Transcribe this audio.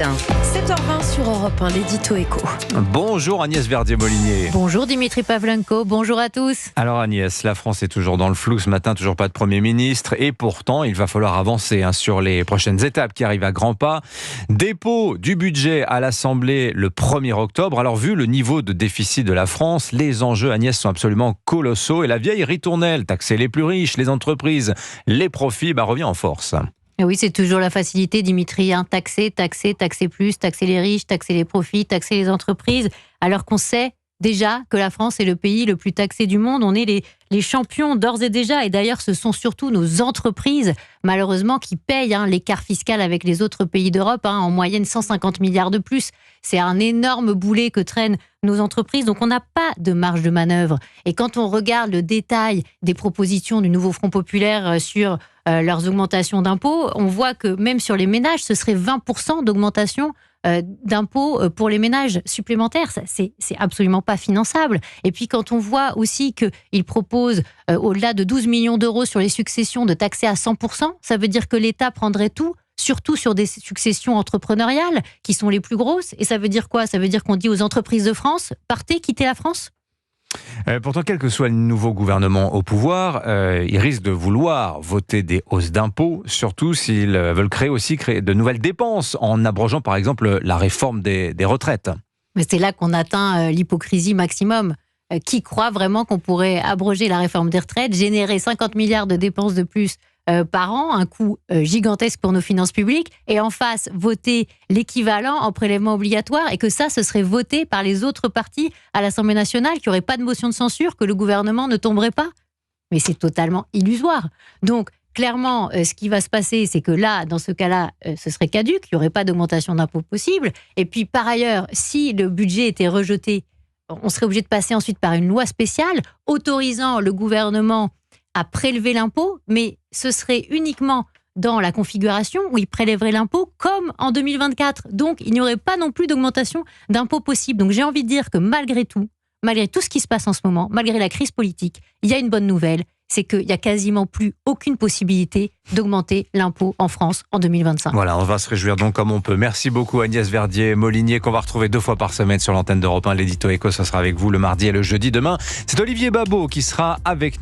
7h20 sur Europe 1, l'édito éco. Bonjour Agnès Verdier-Molinier. Bonjour Dimitri Pavlenko, bonjour à tous. Alors Agnès, la France est toujours dans le flou ce matin, toujours pas de Premier ministre et pourtant il va falloir avancer sur les prochaines étapes qui arrivent à grands pas. Dépôt du budget à l'Assemblée le 1er octobre. Alors vu le niveau de déficit de la France, les enjeux Agnès sont absolument colossaux et la vieille ritournelle, taxer les plus riches, les entreprises, les profits, revient en force. Oui, c'est toujours la facilité, Dimitri, taxer plus, taxer les riches, taxer les profits, taxer les entreprises, alors qu'on sait déjà que la France est le pays le plus taxé du monde. On est les champions d'ores et déjà, et d'ailleurs ce sont surtout nos entreprises, malheureusement, qui payent l'écart fiscal avec les autres pays d'Europe, en moyenne 150 milliards de plus. C'est un énorme boulet que traînent nos entreprises, donc on n'a pas de marge de manœuvre. Et quand on regarde le détail des propositions du nouveau Front populaire sur leurs augmentations d'impôts, on voit que même sur les ménages, ce serait 20% d'augmentation d'impôts pour les ménages supplémentaires. C'est absolument pas finançable. Et puis quand on voit aussi qu'ils proposent au-delà de 12 millions d'euros sur les successions de taxer à 100%, ça veut dire que l'État prendrait tout, surtout sur des successions entrepreneuriales qui sont les plus grosses. Et ça veut dire quoi ? Ça veut dire qu'on dit aux entreprises de France, partez, quittez la France ? Pourtant, quel que soit le nouveau gouvernement au pouvoir, ils risquent de vouloir voter des hausses d'impôts, surtout s'ils veulent créer de nouvelles dépenses, en abrogeant par exemple la réforme des retraites. Mais c'est là qu'on atteint l'hypocrisie maximum. Qui croit vraiment qu'on pourrait abroger la réforme des retraites, générer 50 milliards de dépenses de plus par an, un coût gigantesque pour nos finances publiques, et en face, voter l'équivalent en prélèvement obligatoire, et que ça, ce serait voté par les autres partis à l'Assemblée nationale, qu'il n'y aurait pas de motion de censure, que le gouvernement ne tomberait pas. Mais c'est totalement illusoire. Donc, clairement, ce qui va se passer, c'est que là, dans ce cas-là, ce serait caduc, il n'y aurait pas d'augmentation d'impôts possible. Et puis, par ailleurs, si le budget était rejeté, on serait obligé de passer ensuite par une loi spéciale autorisant le gouvernement à prélever l'impôt, mais ce serait uniquement dans la configuration où il prélèverait l'impôt comme en 2024. Donc, il n'y aurait pas non plus d'augmentation d'impôt possible. Donc, j'ai envie de dire que malgré tout ce qui se passe en ce moment, malgré la crise politique, il y a une bonne nouvelle, c'est qu'il n'y a quasiment plus aucune possibilité d'augmenter l'impôt en France en 2025. Voilà, on va se réjouir donc comme on peut. Merci beaucoup Agnès Verdier-Molinier, qu'on va retrouver 2 fois par semaine sur l'antenne d'Europe 1. L'édito éco, ça sera avec vous le mardi et le jeudi. Demain, c'est Olivier Babot qui sera avec nous.